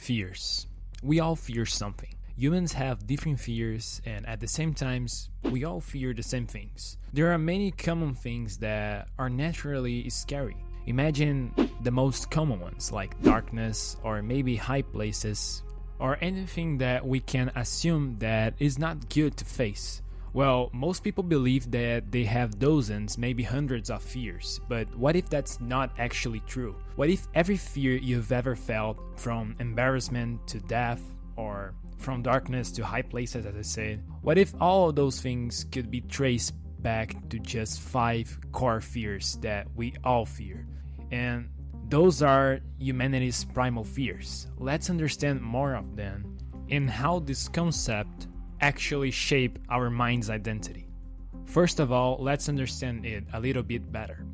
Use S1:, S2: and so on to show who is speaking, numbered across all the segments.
S1: Fears. We all fear something. Humans have different fears, and at the same times, we all fear the same things. There are many common things that are naturally scary. Imagine the most common ones, like darkness, or maybe high places, or anything that we can assume that is not good to face. Well, most people believe that they have dozens, maybe hundreds of fears, but what if that's not actually true? What if every fear you've ever felt, from embarrassment to death, or from darkness to high places, as I said, what if all of those things could be traced back to just 5 core fears that we all fear? And those are humanity's primal fears. Let's understand more of them and how this concept actually shape our mind's identity. First of all, let's understand it a little bit better.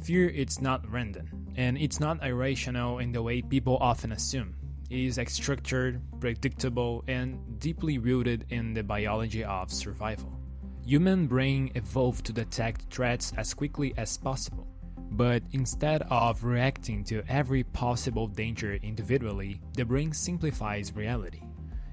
S1: Fear is not random, and it's not irrational in the way people often assume. It is structured, predictable, and deeply rooted in the biology of survival. Human brain evolved to detect threats as quickly as possible. But instead of reacting to every possible danger individually, the brain simplifies reality.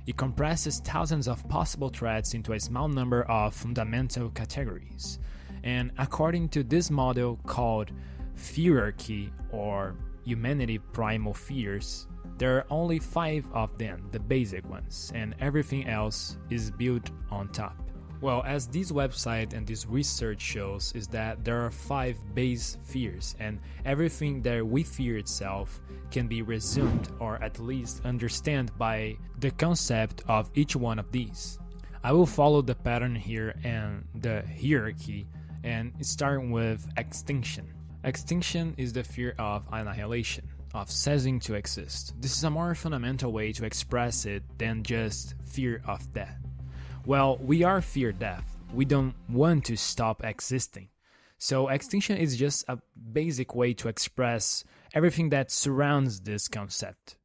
S1: It compresses thousands of possible threats into a small number of fundamental categories. And according to this model called hierarchy or humanity primal fears, there are only 5 of them, the basic ones, and everything else is built on top. Well, as this website and this research shows, is that there are 5 base fears, and everything that we fear itself can be resumed or at least understand by the concept of each one of these. I will follow the pattern here and the hierarchy and start with extinction. Extinction is the fear of annihilation, of ceasing to exist. This is a more fundamental way to express it than just fear of death. Well, we are fear death. We don't want to stop existing. So extinction is just a basic way to express everything that surrounds this concept,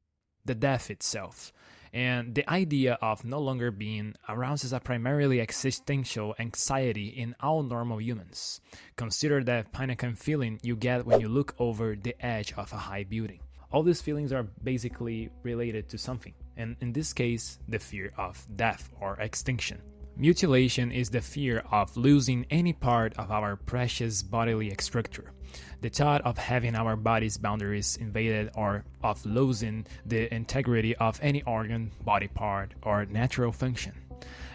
S1: the death itself. And the idea of no longer being arouses a primarily existential anxiety in all normal humans. Consider that panic feeling you get when you look over the edge of a high building. All these feelings are basically related to something, and in this case, the fear of death or extinction. Mutilation is the fear of losing any part of our precious bodily structure. The thought of having our body's boundaries invaded or of losing the integrity of any organ, body part, or natural function.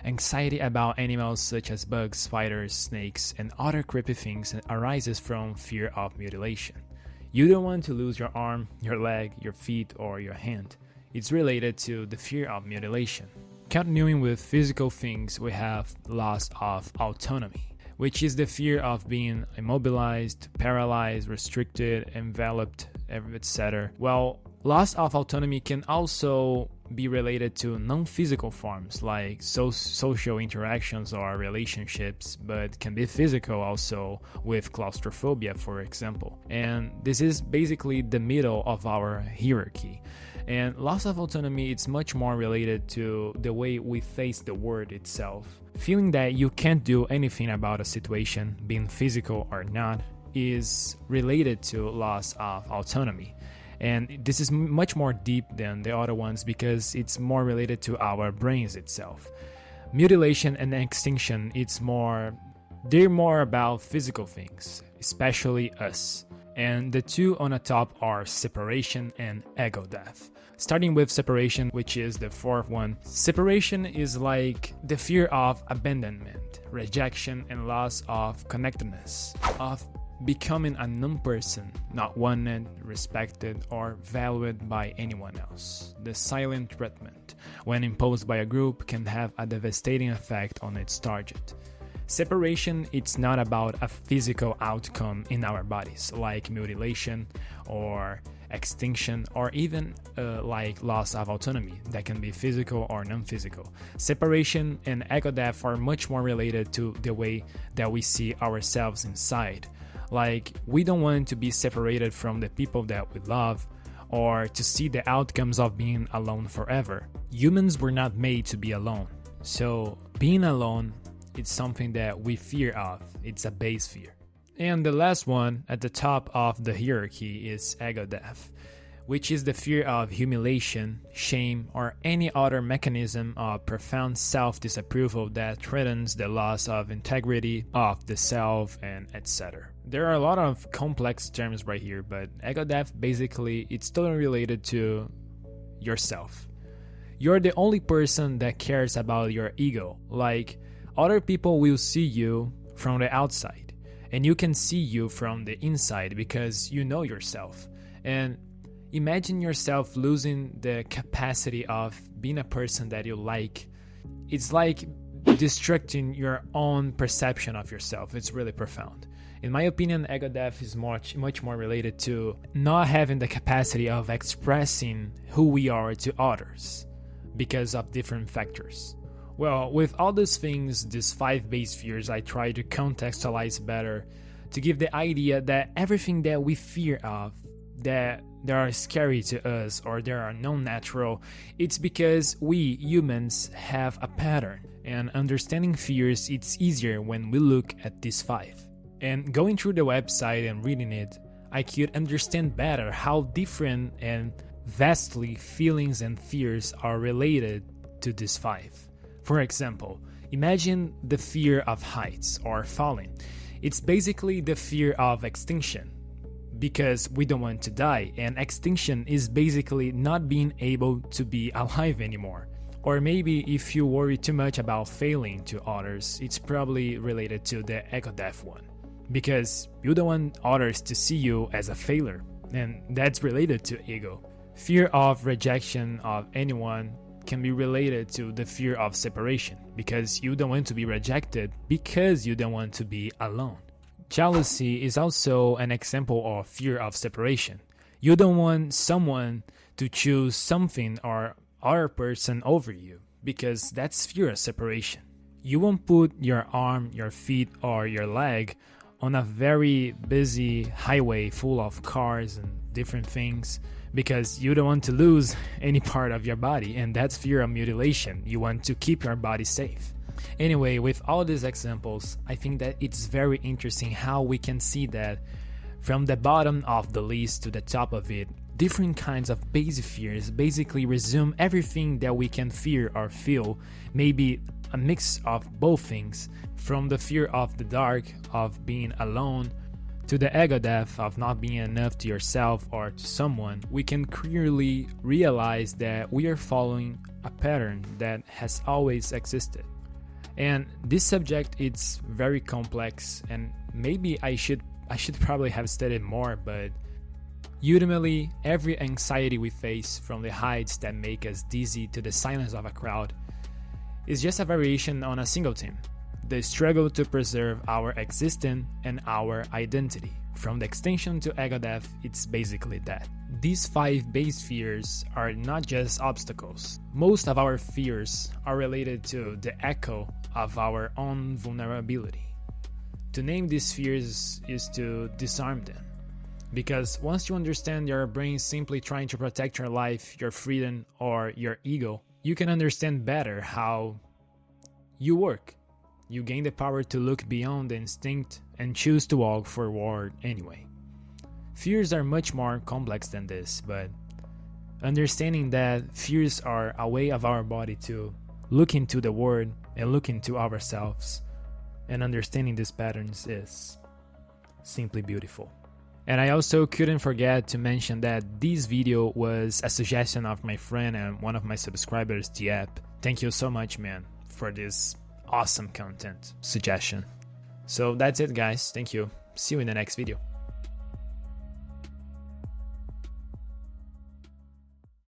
S1: Anxiety about animals such as bugs, spiders, snakes, and other creepy things arises from fear of mutilation. You don't want to lose your arm, your leg, your feet, or your hand. It's related to the fear of mutilation. Continuing with physical things, we have loss of autonomy, which is the fear of being immobilized, paralyzed, restricted, enveloped, etc. Well, loss of autonomy can also be related to non-physical forms like social interactions or relationships, but can be physical also with claustrophobia, for example. And this is basically the middle of our hierarchy. And loss of autonomy is much more related to the way we face the world itself. Feeling that you can't do anything about a situation, being physical or not, is related to loss of autonomy. And this is much more deep than the other ones because it's more related to our brains itself. Mutilation and extinction, they're more about physical things, especially us. And the two on the top are separation and ego death. Starting with separation, which is the 4th one. Separation is like the fear of abandonment, rejection, and loss of connectedness, of becoming a non-person, not wanted, respected, or valued by anyone else. The silent treatment, when imposed by a group, can have a devastating effect on its target. Separation, it's not about a physical outcome in our bodies, like mutilation or extinction, or even like loss of autonomy that can be physical or non-physical. Separation and ego death are much more related to the way that we see ourselves inside. Like, we don't want to be separated from the people that we love, or to see the outcomes of being alone forever. Humans were not made to be alone. So being alone, it's something that we fear of. It's a base fear. And the last one at the top of the hierarchy is ego death, which is the fear of humiliation, shame, or any other mechanism of profound self-disapproval that threatens the loss of integrity of the self, and etc. There are a lot of complex terms right here, but ego death basically it's totally related to yourself. You're the only person that cares about your ego. Like, other people will see you from the outside, and you can see you from the inside because you know yourself. And imagine yourself losing the capacity of being a person that you like. It's like destructing your own perception of yourself. It's really profound. In my opinion, ego death is much more related to not having the capacity of expressing who we are to others because of different factors. Well, with all these things, these 5 base fears, I try to contextualize better to give the idea that everything that we fear of, that they are scary to us or they are non-natural, it's because we humans have a pattern, and understanding fears it's easier when we look at these 5. And going through the website and reading it, I could understand better how different and vastly feelings and fears are related to these 5. For example, imagine the fear of heights or falling. It's basically the fear of extinction, because we don't want to die, and extinction is basically not being able to be alive anymore. Or maybe if you worry too much about failing to others, it's probably related to the ego death one, because you don't want others to see you as a failure, and that's related to ego. Fear of rejection of anyone can be related to the fear of separation, because you don't want to be rejected because you don't want to be alone. Jealousy is also an example of fear of separation. You don't want someone to choose something or other person over you, because that's fear of separation. You won't put your arm, your feet, or your leg on a very busy highway full of cars and different things because you don't want to lose any part of your body, and that's fear of mutilation. You want to keep your body safe. Anyway, with all these examples, I think that it's very interesting how we can see that from the bottom of the list to the top of it, different kinds of basic fears basically resume everything that we can fear or feel, maybe a mix of both things, from the fear of the dark, of being alone, to the ego death of not being enough to yourself or to someone. We can clearly realize that we are following a pattern that has always existed. And this subject is very complex, and maybe I should probably have studied more, but ultimately every anxiety we face, from the heights that make us dizzy to the silence of a crowd, is just a variation on a single theme: the struggle to preserve our existence and our identity. From the extinction to ego death, it's basically that. These 5 base fears are not just obstacles. Most of our fears are related to the echo of our own vulnerability. To name these fears is to disarm them. Because once you understand your brain simply trying to protect your life, your freedom, or your ego, you can understand better how you work. You gain the power to look beyond the instinct and choose to walk forward anyway. Fears are much more complex than this, but understanding that fears are a way of our body to look into the world and look into ourselves, and understanding these patterns is simply beautiful. And I also couldn't forget to mention that this video was a suggestion of my friend and one of my subscribers, the app. Thank you so much, man, for this awesome content suggestion. So that's it, guys. Thank you. See you in the next video.